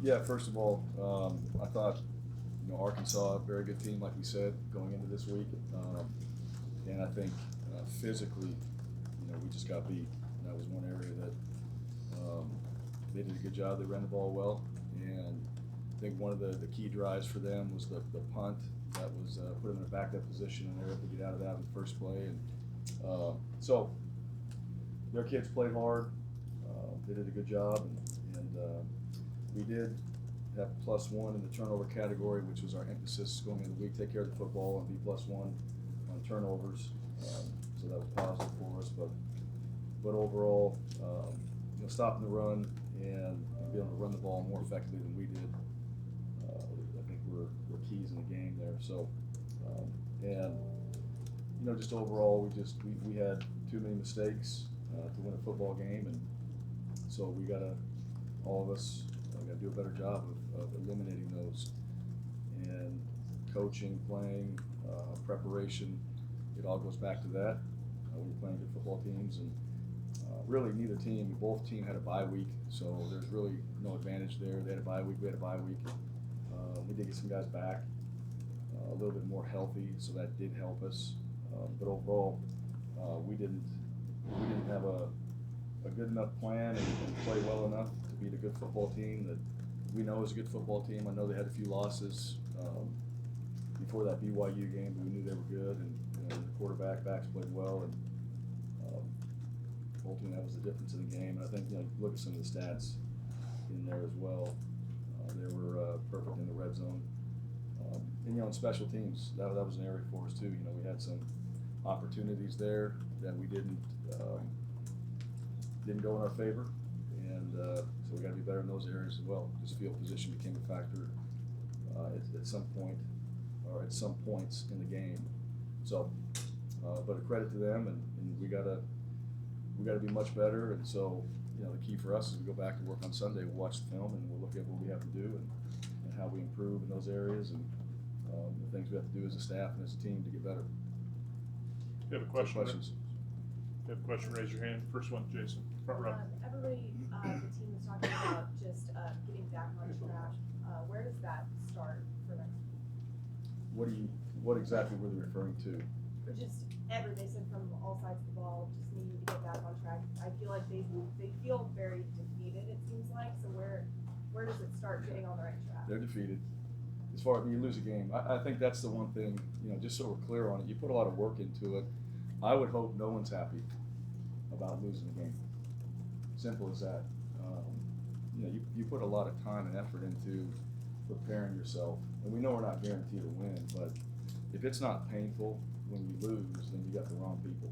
Yeah, first of all, I thought, Arkansas, a very good team, like we said, going into this week. And I think physically, we just got beat. That was one area that they did a good job. They ran the ball well. And I think one of the key drives for them was the punt that was put them in a backup position, and they were able to get out of that in the first play. And so their kids played hard. They did a good job, and we did have +1 in the turnover category, which was our emphasis going into the week. Take care of the football and be +1 on turnovers. So that was positive for us. But overall, stopping the run and being able to run the ball more effectively than we did, I think were keys in the game there. So, and just overall, we had too many mistakes to win a football game, and so all of us got to do a better job of eliminating those. And coaching, playing, preparation, it all goes back to that. When you're playing good football teams, and really neither team, both team had a bye week, so there's really no advantage there. They had a bye week, we had a bye week. We did get some guys back a little bit more healthy, so that did help us. But overall, we didn't have a good enough plan and play well enough to beat a good football team that we know is a good football team. I know they had a few losses before that BYU game, but we knew they were good, and the backs played well, and ultimately that was the difference in the game. And I think look at some of the stats in there as well. They were perfect in the red zone, and in special teams that was an area for us too. We had some opportunities there that we didn't go in our favor, and so we got to be better in those areas as well. Just field position became a factor at some point, or at some points in the game. So, but a credit to them, and we gotta be much better. And so, the key for us is we go back to work on Sunday. We'll watch the film and we'll look at what we have to do and how we improve in those areas, and the things we have to do as a staff and as a team to get better. You have a question? Questions? If you have a question, raise your hand. First one, Jason, front row. Everybody, the team was talking about just getting back on track. Where does that start for next week? What exactly were they referring to? Just everybody said from all sides of the ball, just needing to get back on track. I feel like they feel very defeated, it seems like. So where does it start getting on the right track? They're defeated. As far as you lose a game, I think that's the one thing, just so we're clear on it. You put a lot of work into it. I would hope no one's happy about losing a game. Simple as that. You put a lot of time and effort into preparing yourself, and we know we're not guaranteed to win, but if it's not painful when you lose, then you got the wrong people.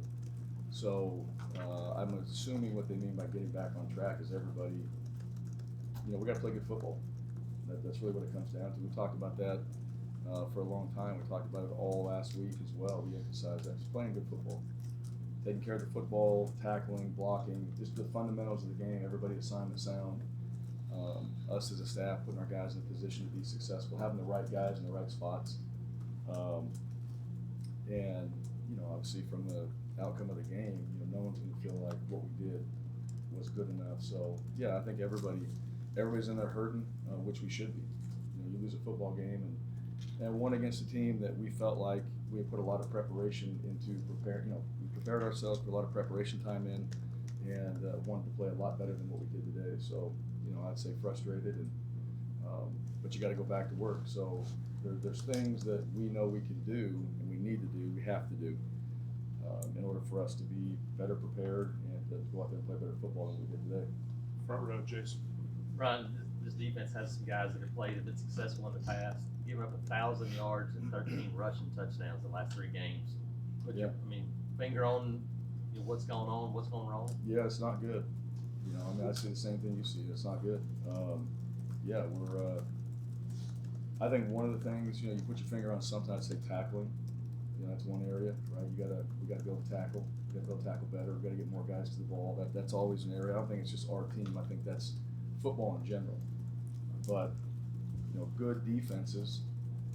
So I'm assuming what they mean by getting back on track is everybody, we got to play good football. That's really what it comes down to. We talked about that for a long time. We talked about it all last week as well. We emphasized that. Just playing good football. Taking care of the football, tackling, blocking, just the fundamentals of the game, everybody assignment sound. Us as a staff putting our guys in a position to be successful, having the right guys in the right spots. And, obviously from the outcome of the game, no one's going to feel like what we did was good enough. So, yeah, I think everybody's in there hurting, which we should be. You lose a football game and won against a team that we felt like we had put a lot of preparation into we prepared ourselves, put a lot of preparation time in, and wanted to play a lot better than what we did today. So, I'd say frustrated, but you got to go back to work. So there's things that we know we can do and we need to do, we have to do in order for us to be better prepared and to go out there and play better football than we did today. Front row, Jason. Ryan, this defense has some guys that have played and been successful in the past. Giving up 1,000 yards and 13 rushing touchdowns the last 3 games. Yeah. Finger on what's going on, what's going wrong? Yeah, it's not good. I see the same thing you see. It's not good. We're. I think one of the things, you put your finger on something. I'd say tackling. That's one area, right? We gotta be able to tackle. We gotta be able to tackle better. We gotta get more guys to the ball. That's always an area. I don't think it's just our team. I think that's football in general. But good defenses,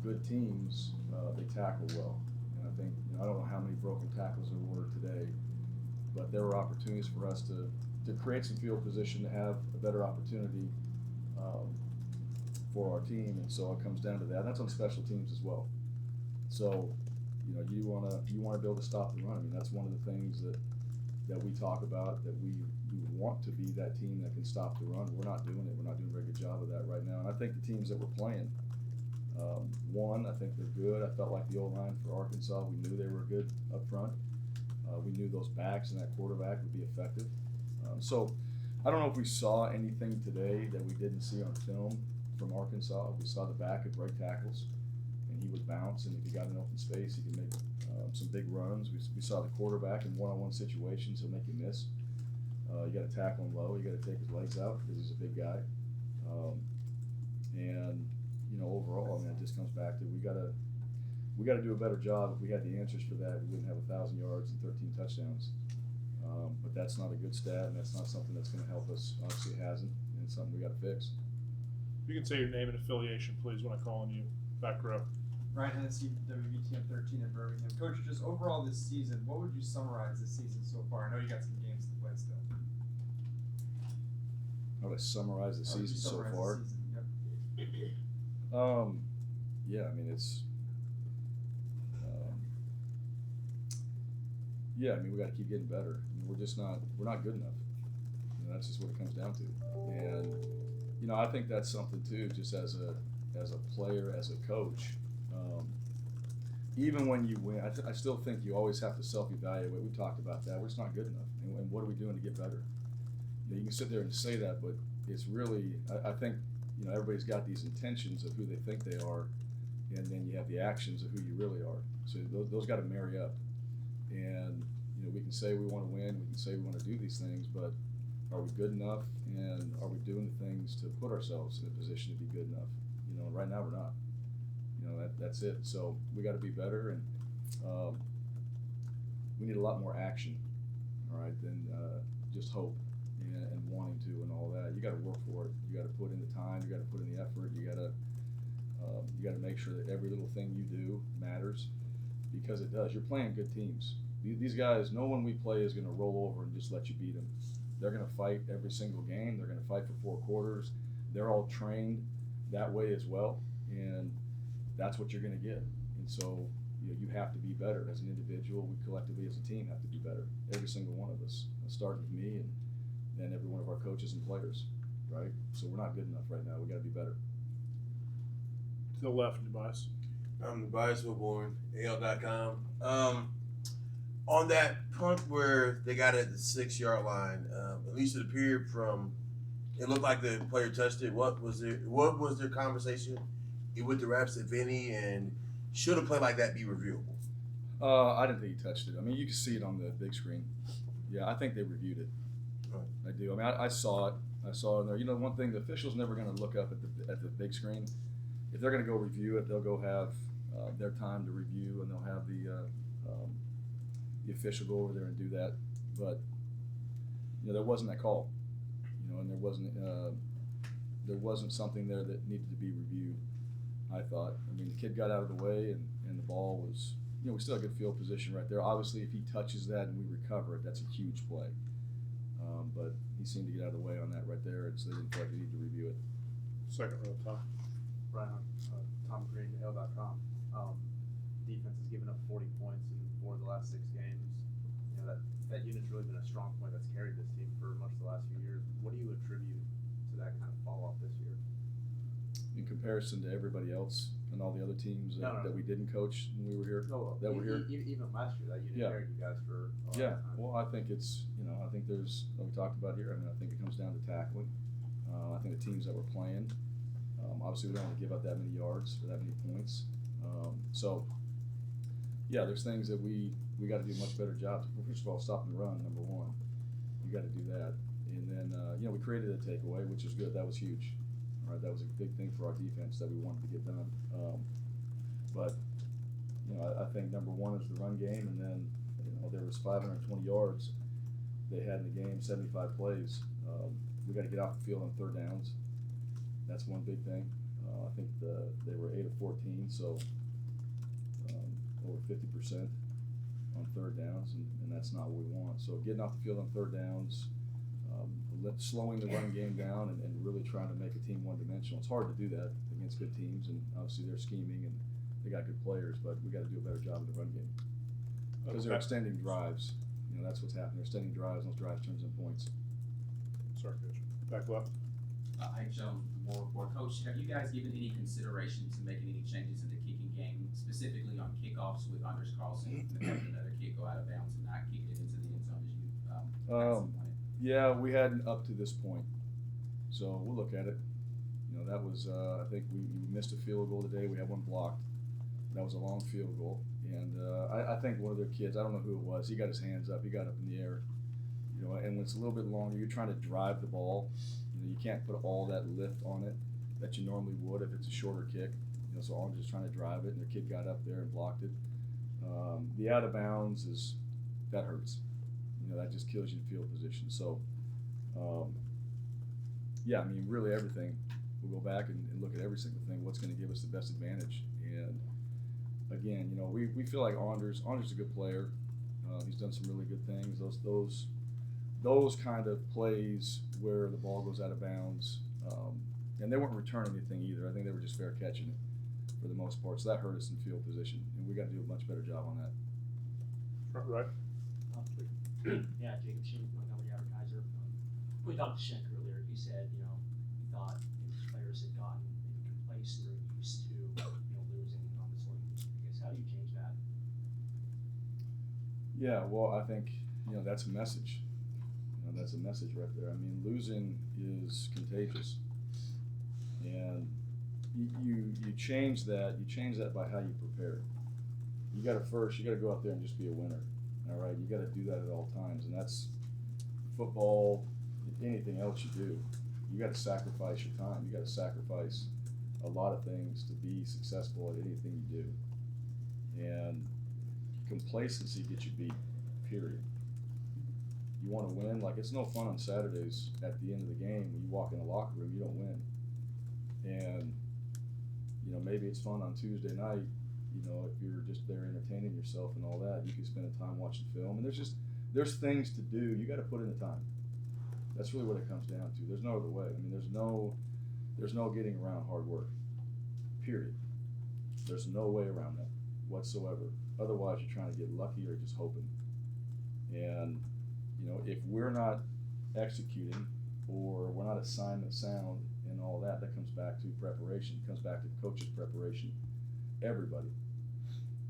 good teams, they tackle well. And I think I don't know how many broken tackles there were today, but there were opportunities for us to create some field position, to have a better opportunity for our team, and so it comes down to that. And that's on special teams as well. So, you know, you wanna be able to stop the run. I mean, that's one of the things that we talk about, that we want to be that team that can stop the run. We're not doing it. We're not doing a very good job of that right now. And I think the teams that we're playing, one, I think they're good. I felt like the O-line for Arkansas, we knew they were good up front. We knew those backs and that quarterback would be effective. So I don't know if we saw anything today that we didn't see on film from Arkansas. We saw the back at break tackles, and he would bounce, and if he got an open space, he could make some big runs. We saw the quarterback in one-on-one situations, he'll make you miss. You got to tackle him low. You got to take his legs out because he's a big guy. And you know, overall, I mean, it just comes back to we got to do a better job. If we had the answers for that, we wouldn't have 1,000 yards and 13 touchdowns. But that's not a good stat, and that's not something that's going to help us. Obviously, it hasn't, and it's something we got to fix. You can say your name and affiliation, please, when I call on you. Back row. Ryan Hennessy, WVTM 13 in Birmingham. Coach, just overall this season, what would you summarize this season so far? I know you got some games to play still. How would I summarize the season so far? The season? Yep. Yeah, I mean, it's yeah, I mean, we got to keep getting better. I mean, we're not good enough. You know, that's just what it comes down to. And you know, I think that's something too, just as a player, as a coach. Even when you win, I still think you always have to self-evaluate. We talked about that. We're just not good enough, and what are we doing to get better? You know, you can sit there and say that, but it's really, I think, you know, everybody's got these intentions of who they think they are, and then you have the actions of who you really are. So those got to marry up. And you know, we can say we want to win, we can say we want to do these things, but are we good enough, and are we doing the things to put ourselves in a position to be good enough? You know, right now we're not. You know, that's it. So we got to be better, and we need a lot more action, all right, than just hope and wanting to and all that. You got to work for it. You got to put in the time. You got to put in the effort. You got to make sure that every little thing you do matters, because it does. You're playing good teams. These guys, no one we play is going to roll over and just let you beat them. They're going to fight every single game. They're going to fight for 4 quarters. They're all trained that way as well, and that's what you're going to get. And so you have to be better as an individual. We collectively as a team have to be better. Every single one of us, starting with me and then every one of our coaches and players, right? So we're not good enough right now. We got to be better. To the left, Tobias. I'm Tobias Wilborn, AL.com. On that punt where they got it at the 6-yard line, at least it appeared from, it looked like the player touched it. What was their conversation with the refs, if any, and should a play like that be reviewable? I didn't think he touched it. I mean, you can see it on the big screen. Yeah, I think they reviewed it. Right. I do. I mean, I saw it. I saw it in there. You know, one thing, the official's never going to look up at the big screen. If they're going to go review it, they'll go have their time to review, and they'll have the official go over there and do that. But you know, there wasn't that call. You know, and there wasn't something there that needed to be reviewed. I thought. I mean, the kid got out of the way, and the ball was, you know, we still had good field position right there. Obviously, if he touches that and we recover it, that's a huge play. But he seemed to get out of the way on that right there, and so they didn't feel like they need to review it. Second row, Tom. Ryan, Tom Green, AL.com. Defense has given up 40 points in 4 of the last 6 games. You know, that unit's really been a strong point that's carried this team for much of the last few years. What do you attribute to that kind of fall off this year? In comparison to everybody else and all the other teams that we didn't coach when we were here, that were here. Even last year, that unit carried you guys for a lot of time. Well, I think it's, you know, I think there's, like we talked about here, I mean, I think it comes down to tackling. I think the teams that we're playing, obviously we don't want to give up that many yards or that many points. So, yeah, there's things that we got to do a much better job. First of all, stopping the run, number one. You got to do that. And then, you know, we created a takeaway, which was good. That was huge. All right, that was a big thing for our defense that we wanted to get done. But, you know, I think number one is the run game, and then, you know, there was 520 yards they had in the game, 75 plays. We got to get off the field on 3rd downs. That's one big thing. I think they were 8 of 14, so over 50% on 3rd downs, and that's not what we want. So getting off the field on 3rd downs, slowing the run game down and really trying to make a team one-dimensional. It's hard to do that against good teams, and obviously they're scheming and they got good players, but we got to do a better job in the run game because they're extending drives. You know, that's what's happening. They're extending drives, and those drives turns in points. Sorry, Coach. Back left. Hi, Joe Moore report. Coach, have you guys given any consideration to making any changes in the kicking game, specifically on kickoffs with Anders Carlson having another kick go out of bounds and not kicking it into the end zone as you had some point? Yeah, we hadn't up to this point, so we'll look at it. You know, that was I think we missed a field goal today. We had one blocked. That was a long field goal, and I think one of their kids, I don't know who it was, he got his hands up, he got up in the air. You know, and when it's a little bit longer, you're trying to drive the ball. You know, you can't put all that lift on it that you normally would if it's a shorter kick. You know, so I'm just trying to drive it, and the kid got up there and blocked it. The out of bounds that hurts. You know, that just kills you in field position. So, yeah, I mean, really everything. We'll go back and look at every single thing. What's going to give us the best advantage? And again, you know, we feel like Anders a good player. He's done some really good things. Those kind of plays where the ball goes out of bounds, and they weren't returning anything either. I think they were just fair catching it for the most part. So that hurt us in field position, and we got to do a much better job on that. Front right. Yeah, Jacob Sheen, Montgomery Advertiser. We talked to Schenk earlier. He said, you know, he thought his players had gotten maybe complacent or used to, you know, losing on this one. I guess, how do you change that? Yeah, well, I think, you know, that's a message. You know, that's a message right there. I mean, losing is contagious, and you change that. You change that by how you prepare. You got to go out there and just be a winner. All right, you got to do that at all times, and that's football. Anything else you do, you got to sacrifice your time. You got to sacrifice a lot of things to be successful at anything you do. And complacency gets you beat. Period. You want to win. Like, it's no fun on Saturdays at the end of the game when you walk in the locker room, you don't win. And you know, maybe it's fun on Tuesday night. You know, if you're just there entertaining yourself and all that, you can spend the time watching film. And there's things to do. You got to put in the time. That's really what it comes down to. There's no other way. I mean, there's no getting around hard work. Period. There's no way around that whatsoever. Otherwise, you're trying to get lucky or just hoping. And you know, if we're not executing or we're not assignment sound and all that, that comes back to preparation. It comes back to coach's preparation. Everybody,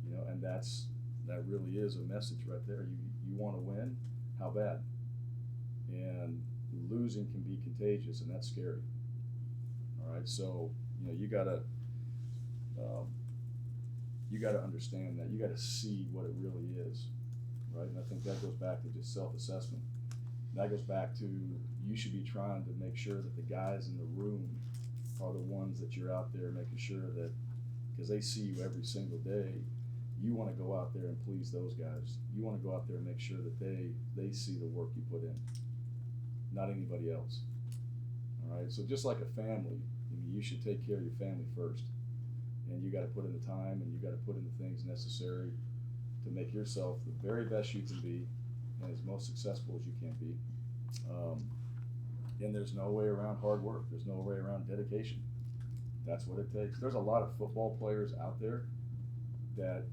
you know, and that really is a message right there. You want to win, how bad? And losing can be contagious, and that's scary. All right, so you know, you gotta understand that. You gotta see what it really is, right? And I think that goes back to just self-assessment. That goes back to you should be trying to make sure that the guys in the room are the ones that you're out there making sure that, because they see you every single day, you want to go out there and please those guys. You want to go out there and make sure that they see the work you put in, not anybody else. All right, so just like a family, I mean, you should take care of your family first, and you got to put in the time and you got to put in the things necessary to make yourself the very best you can be and as most successful as you can be. And there's no way around hard work. There's no way around dedication. That's what it takes. There's a lot of football players out there that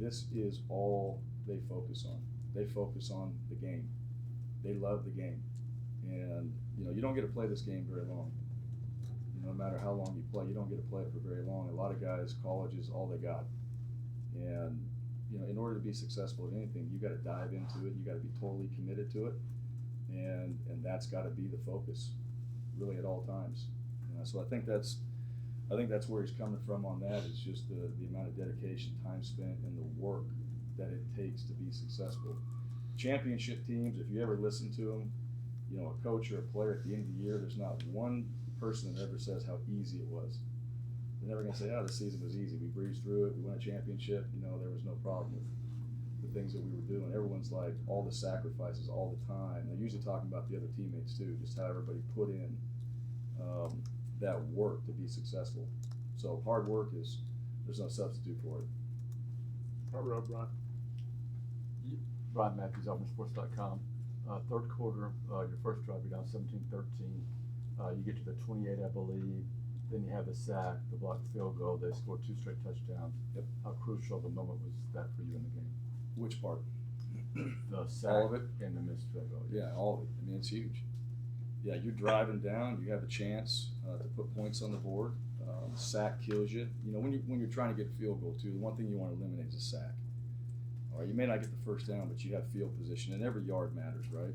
this is all they focus on. They focus on the game. They love the game. And you know, you don't get to play this game very long. You know, no matter how long you play, you don't get to play it for very long. A lot of guys, college is all they got. And you know, in order to be successful at anything, you got to dive into it. You got to be totally committed to it, and that's got to be the focus, really, at all times. You know, so I think that's where he's coming from on that. Is just the amount of dedication, time spent, and the work that it takes to be successful. Championship teams, if you ever listen to them, you know, a coach or a player at the end of the year, there's not one person that ever says how easy it was. They're never going to say, oh, the season was easy. We breezed through it. We won a championship. You know, there was no problem with the things that we were doing. Everyone's like, all the sacrifices, all the time. They're usually talking about the other teammates too, just how everybody put in that work to be successful. So hard work there's no substitute for it. Front row, Brian. Brian Matthews, AuburnSports.com. Third quarter, your first drive, you're down 17-13. You get to the 28, I believe. Then you have the sack, the blocked field goal. They scored 2 straight touchdowns. Yep. How crucial of a moment was that for you in the game? Which part? The sack All of it? and the missed field goal. Yeah, all of it. I mean, it's huge. Yeah, you're driving down. You have a chance to put points on the board. Sack kills you. You know, when you're trying to get a field goal too, the one thing you want to eliminate is a sack. All right, you may not get the first down, but you have field position, and every yard matters, right?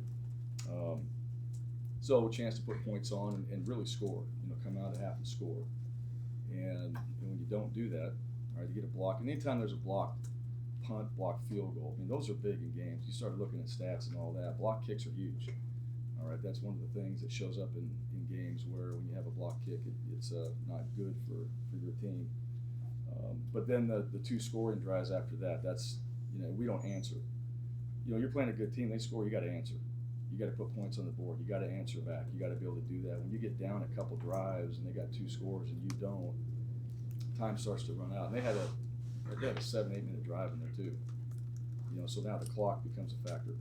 So a chance to put points on and really score. You know, come out at half and score. And when you don't do that, all right, you get a block. And anytime there's a blocked punt, blocked field goal, I mean, those are big in games. You start looking at stats and all that. Block kicks are huge. All right, that's one of the things that shows up in games where when you have a block kick, it's not good for your team. But then the 2 scoring drives after that, that's, you know, we don't answer. You know, you're playing a good team, they score, you got to answer. You got to put points on the board. You got to answer back. You got to be able to do that. When you get down a couple drives and they got 2 scores and you don't, time starts to run out. And they had a 7-8 minute drive in there too. You know, so now the clock becomes a factor,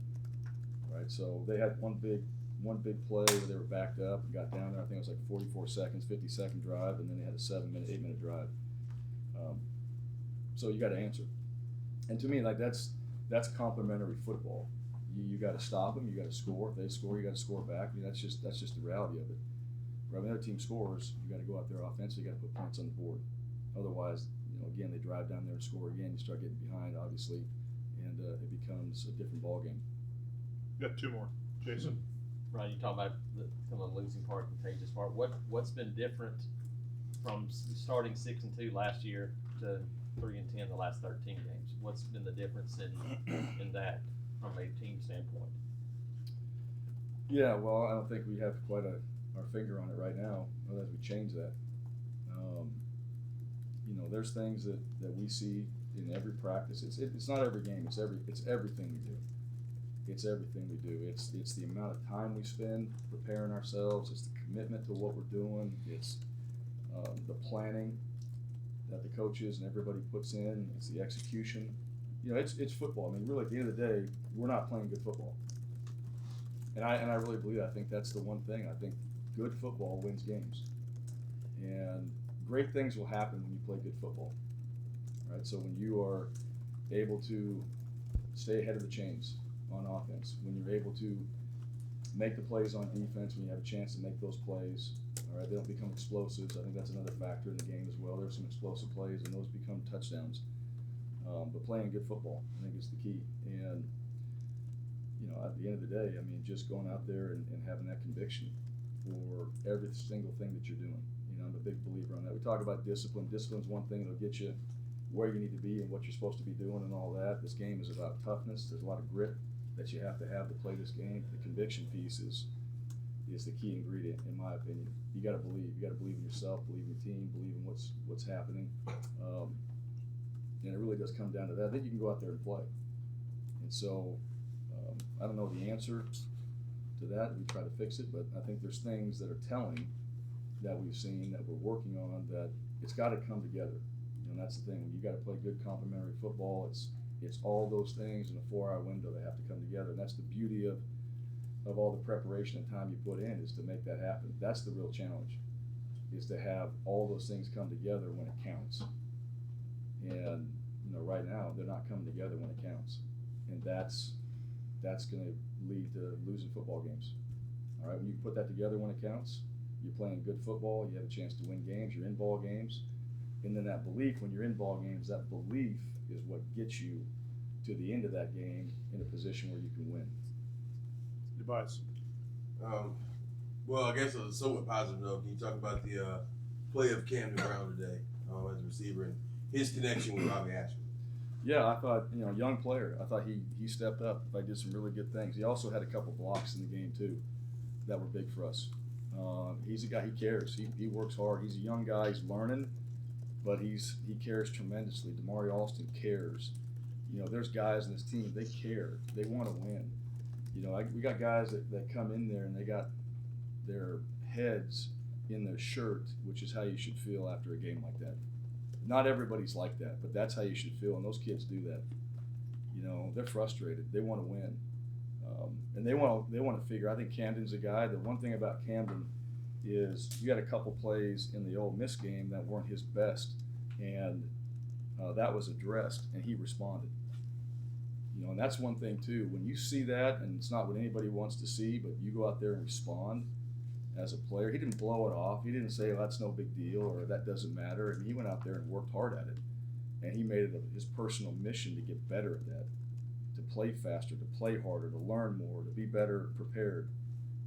right? So they had one big play where they were backed up and got down there. I think it was like 44 seconds, 50-second drive, and then they had a 8 minute drive. So you got to answer. And to me, like that's complementary football. You got to stop them. You got to score. If they score, you got to score back. I mean, that's just the reality of it. When another team scores, you got to go out there offensively. You got to put points on the board. Otherwise, you know, again, they drive down there and score again. You start getting behind, obviously, and it becomes a different ball game. Got 2 more. Jason. Right, you talk about the kind of losing part, contagious part. What's been different from starting 6-2 last year to 3-10 the last 13 games? What's been the difference in that from a team standpoint? Yeah, well, I don't think we have quite our finger on it right now, unless we change that. You know, there's things that we see in every practice. It's not every game. It's everything we do. It's everything we do. It's the amount of time we spend preparing ourselves. It's the commitment to what we're doing. It's the planning that the coaches and everybody puts in. It's the execution. You know, it's football. I mean, really, at the end of the day, we're not playing good football. And I really believe that. I think that's the one thing. I think good football wins games. And great things will happen when you play good football. Right? So when you are able to stay ahead of the chains on offense, when you're able to make the plays on defense, when you have a chance to make those plays, all right, they don't become explosives. I think that's another factor in the game as well. There's some explosive plays, and those become touchdowns. But playing good football, I think, is the key. And, you know, at the end of the day, I mean, just going out there and having that conviction for every single thing that you're doing. You know, I'm a big believer on that. We talk about discipline. Discipline's one thing that'll get you where you need to be and what you're supposed to be doing and all that. This game is about toughness. There's a lot of grit that you have to play this game. The conviction piece is the key ingredient, in my opinion. You got to believe. You got to believe in yourself, believe in your team, believe in what's happening. And it really does come down to that. Then you can go out there and play. And so I don't know the answer to that. We try to fix it, but I think there's things that are telling that we've seen that we're working on that it's got to come together. And that's the thing. When you got to play good complementary football, it's all those things in a 4-hour window that have to come together. And that's the beauty of all the preparation and time you put in, is to make that happen. That's the real challenge, is to have all those things come together when it counts. And, you know, right now they're not coming together when it counts. And that's going to lead to losing football games. All right, when you put that together when it counts, you're playing good football, you have a chance to win games, you're in ball games. And then that belief, when you're in ball games, that belief is what gets you to the end of that game in a position where you can win. Advice. Well, I guess on a somewhat positive note, can you talk about the play of Camden Brown today as a receiver and his connection with Robbie Ashman? Yeah, I thought, you know, young player. I thought he stepped up. I did some really good things. He also had a couple blocks in the game too that were big for us. He's a guy, he cares. He works hard. He's a young guy. He's learning, but he cares tremendously. Damari Alston cares. You know, there's guys in this team, they care. They want to win. You know, we got guys that come in there and they got their heads in their shirt, which is how you should feel after a game like that. Not everybody's like that, but that's how you should feel, and those kids do that. You know, they're frustrated. They want to win. And they want to figure. I think Camden's a guy. The one thing about Camden is you had a couple plays in the Ole Miss game that weren't his best, and that was addressed, and he responded. You know, and that's one thing too. When you see that, and it's not what anybody wants to see, but you go out there and respond as a player. He didn't blow it off. He didn't say, "Oh, that's no big deal," or "that doesn't matter." And he went out there and worked hard at it, and he made it his personal mission to get better at that, to play faster, to play harder, to learn more, to be better prepared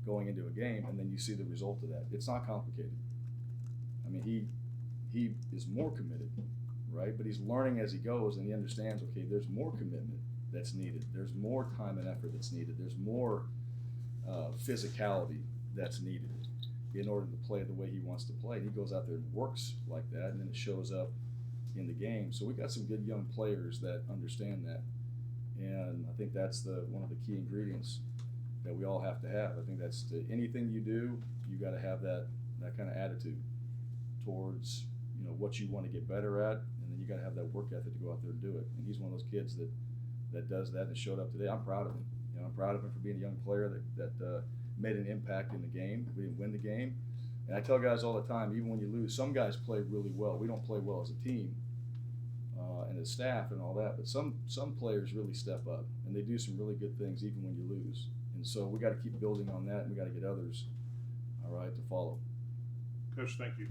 going into a game. And then you see the result of that. It's not complicated. I mean, he is more committed, right? But he's learning as he goes, and he understands, okay, there's more commitment that's needed. There's more time and effort that's needed. There's more physicality that's needed in order to play the way he wants to play. And he goes out there and works like that, and then it shows up in the game. So we got some good young players that understand that. And I think that's one of the key ingredients that we all have to have. I think that's anything you do, you got to have that kind of attitude towards, you know, what you want to get better at, and then you got to have that work ethic to go out there and do it. And he's one of those kids that does that and showed up today. I'm proud of him. You know, I'm proud of him for being a young player that made an impact in the game. We didn't win the game, and I tell guys all the time, even when you lose, some guys play really well. We don't play well as a team and as staff and all that, but some players really step up and they do some really good things even when you lose. And so we got to keep building on that, and we got to get others, all right, to follow. Coach, thank you.